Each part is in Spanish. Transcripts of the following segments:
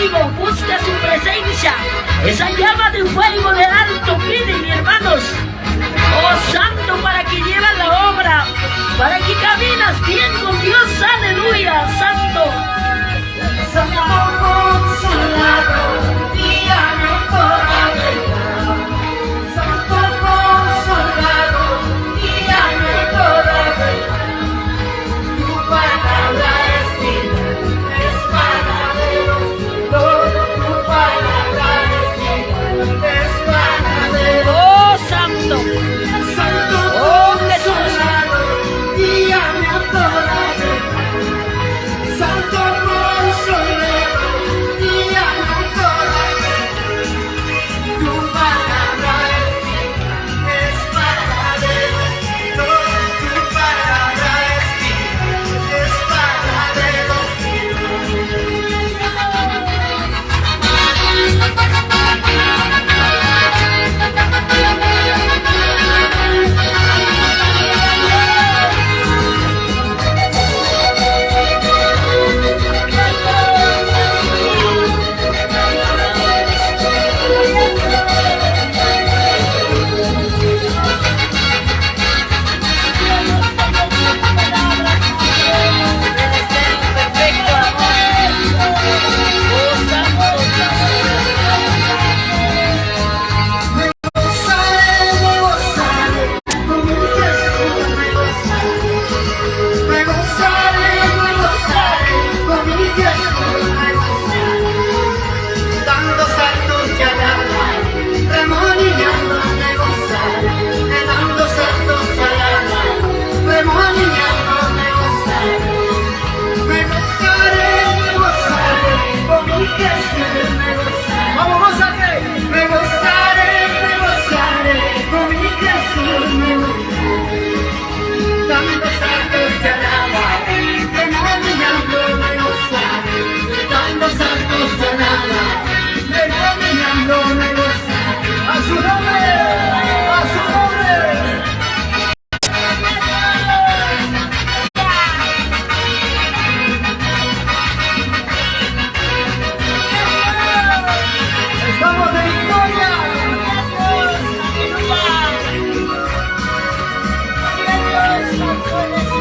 contigo, busca su presencia. Esa llama de fuego del alto pide, mis hermanos. Oh Santo, para que llevas la obra, para que caminas bien con Dios. Aleluya, Santo. Santo Consolador, guíame por la verdad. Santo Consolador, guíame por la verdad. Tu palabra es vida, espada de los cielos. Tu palabra es vida, espada de los cielos. Oh Santo. Santo Oh Jesús. Consolador, guíame por la verdad. Santo Consolador, guíame por la verdad. Tu palabra es vida, espada de los cielos. Tu palabra es vida, espada de los cielos. ¡Estamos de victoria! Aleluya.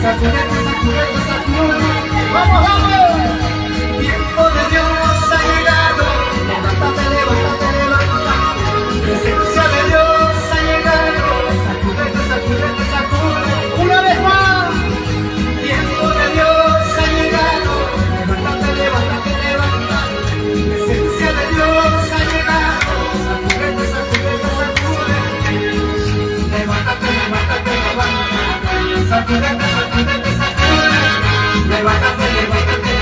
Sacúdete, sacúdete, sacúdete. Vamos, vamos. Tiempo de Dios ha llegado. Levántate, levántate, levántate. Presencia de Dios ha llegado. Sacúdete, sacúdete, sacúdete. Una vez más. Tiempo de Dios ha llegado. Levántate, levántate, levántate. Presencia de Dios ha llegado. Sacúdete, sacúdete, sacúdete. Levántate, levántate, levántate. Sacúdete, sacúdete, sacúdete. Levántate, levántate.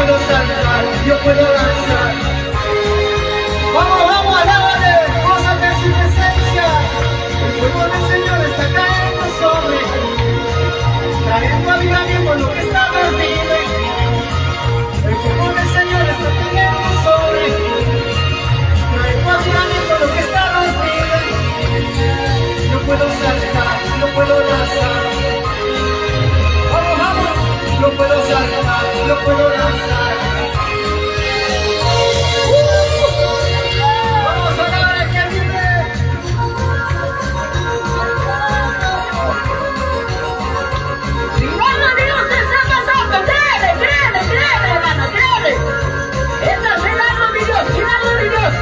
puedo saltar, yo puedo lanzar. Vamos, vamos, alábale, gózate en su presencia. El fuego del Señor está cayendo sobre ti, trayendo avivamiento lo que está dormido. El fuego del Señor está cayendo sobre ti, trayendo avivamiento lo que está dormido. Yo puedo saltar, yo puedo lanzar. Vamos, vamos, yo puedo saltar, yo puedo lanzar. Vamos a dar el que vive. Milagro de Dios está pasando. Créele, créele, créele, hermano, créele. Este es milagro de Dios, milagro de Dios.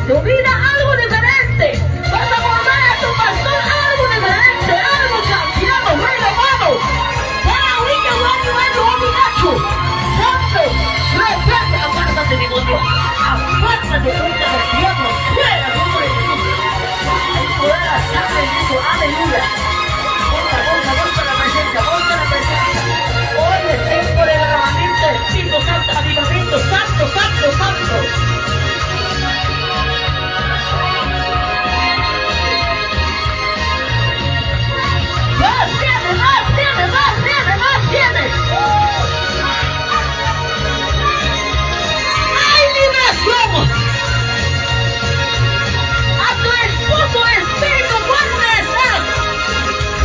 Tu vida algo diferente. Vas a volver a tu pastor algo diferente, algo cambiado, renovado. Para ahorita, bueno, nacho. Santo, repete, apártate, demonio. Apártate, ahorita del diablo. Quiera, nombre de Jesús. Hay poder a sangre en Cristo, aleluya. Volta la presencia, volta la presencia. Hoy es tiempo de derramamiento del Espíritu Santo, avivamiento, santo, santo, santo. Más tiene, más tiene, más tiene, más tiene. ¡Hay liberación! A tu esposo, espíritu, vuelve a estar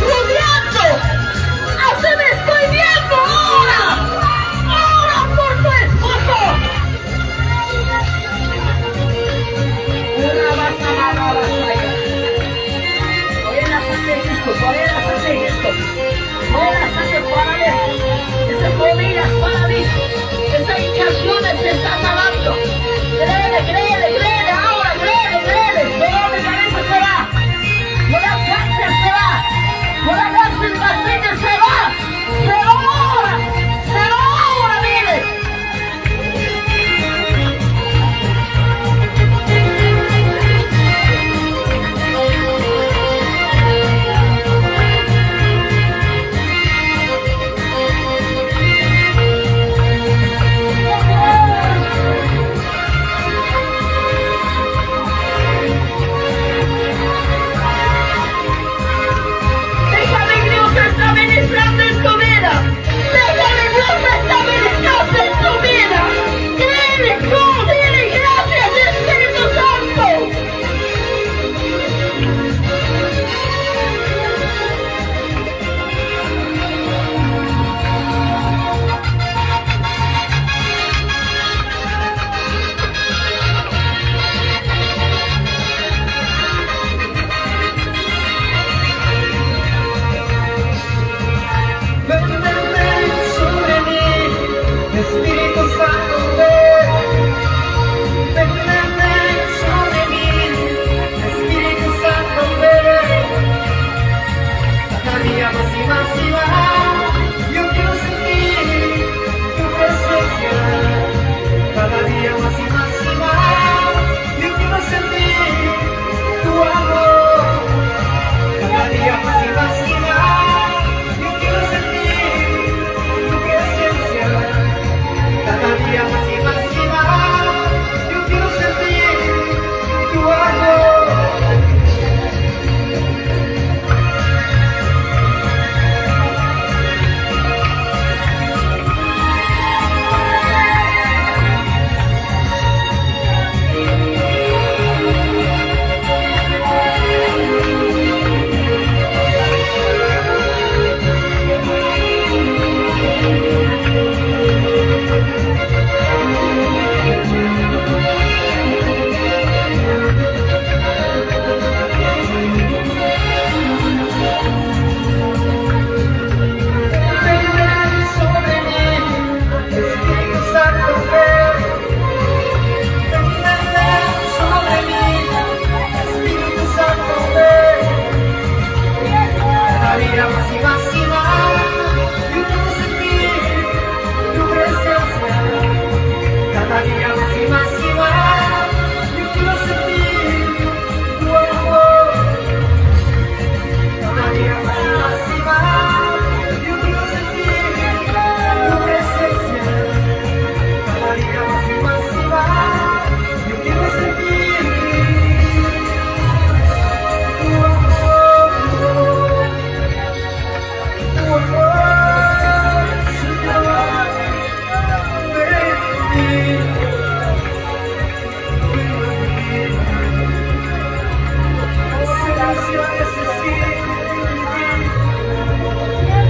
rodeando. Así me estoy viendo ahora. Ahora por tu esposo. Una vas allá. Por la sangre de Cristo, por la sangre de Cristo. Por la sangre para Dios. Esa comida para Dios. Esa hinchación se está sanando. Créele, créele, créele. Ahora, créele, créele. Dolor de cabeza se va. Por la cáncer se va. Por la cáncer bastante se va. Se ahora, mire.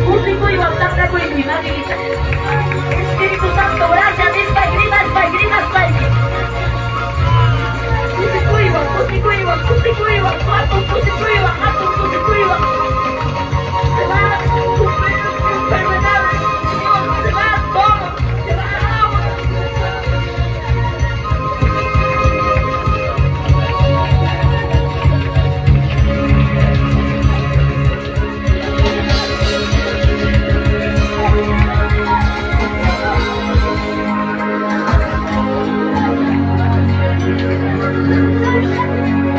Músico y bastante con imagen. Espíritu Santo, gracias, despagrimas, pagrimas, pagrimas. Músico iba, se va tu enfermedades, Dios, se va todo, se va agua.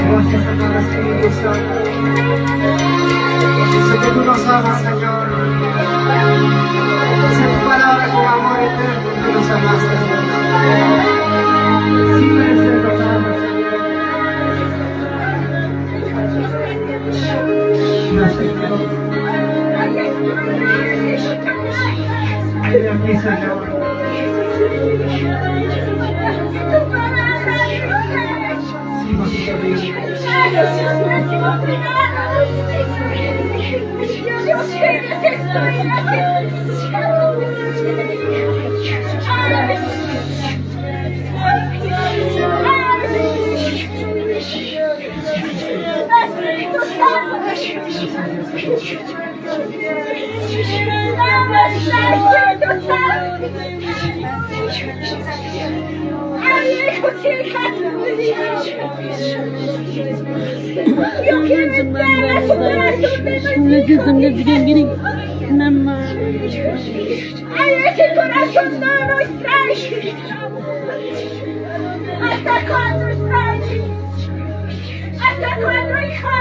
Gracias, amado Espíritu Santo. Sé que tú nos amas, Señor. Dice tu palabra con amor eterno que nos amaste, Señor. Sí mereces los amas, Señor. Gracias, Señor. Ven aquí, Señor. Sí, Masito Dios. Yo quiero entrar a su corazón ay, ese corazón no lo extrae. ¿Hasta cuándo extrae? ¿Hasta cuándo, hija?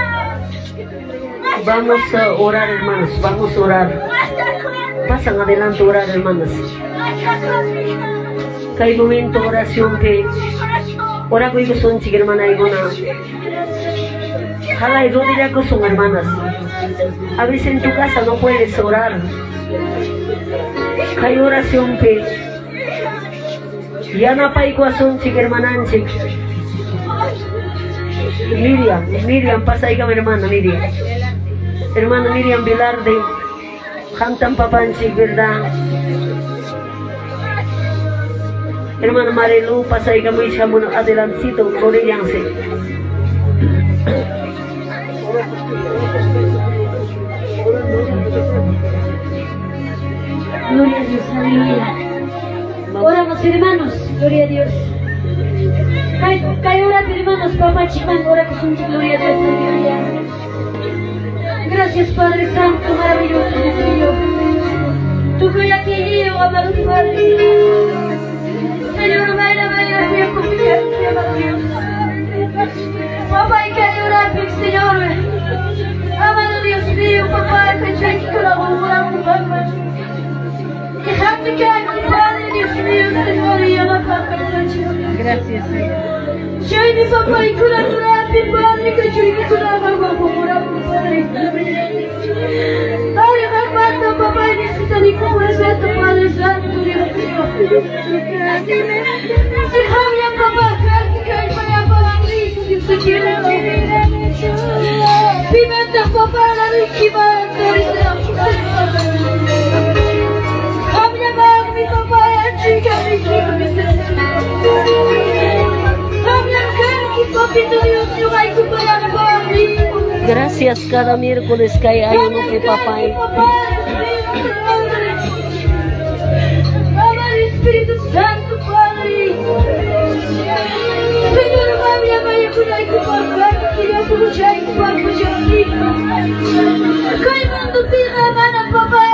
Vamos a orar, hermanos, vamos a orar. ¿Hasta cuándo? Pasan adelante a orar, hermanas. ¿Hasta cuándo, hija? Que hay momento de oración que ora ko iko son chica hermana igona. Jala y rodilla ko son hermanas. A veces en tu casa no puedes orar. Hay oración que ya no hay son chica hermana chica. Miriam, pasa ahí con mi hermana Miriam. Hermana Miriam Velarde, cantan papanchik, ¿verdad? Hermana Marilu, pasa ahí con mi hija, adelantito, orillanse. Gloria a Dios, aleluya. Oramos, hermanos, gloria a Dios. Kaya orar, hermanos, papá chimán, ora que son gloria a Dios, aleluya. Gracias, Padre Santo, maravilloso, Dios mío. Tú que aquí yo, amado Padre. Señor, vaya, voy a confiar, amado Dios. Papá, hay que orar, Señor. Amado Dios mío, papá, que yo aquí colaboramos, papá. Dejadme que aquí, Padre, Dios mío, Señor, y yo no papá. Gracias, Señor. Yo y mi papá, y colaborar, mi Padre, que yo y mi colaboramos, Padre. Ahora me mata, papá, y necesito ni como es esto, Padre Santo, Dios mío. Déjame, papá, que hoy vaya para mí, Dios te quiere. Pimenta, papá, la víctima, mi papá, chica, mi chico, mi Gracias cada miércoles que hay uno que papá. Espíritu Santo, Padre. Señor, vaya, vaya, cuidar con papá, que ya escuchar con papá, yo digo. Caimando tira, hermana, papá.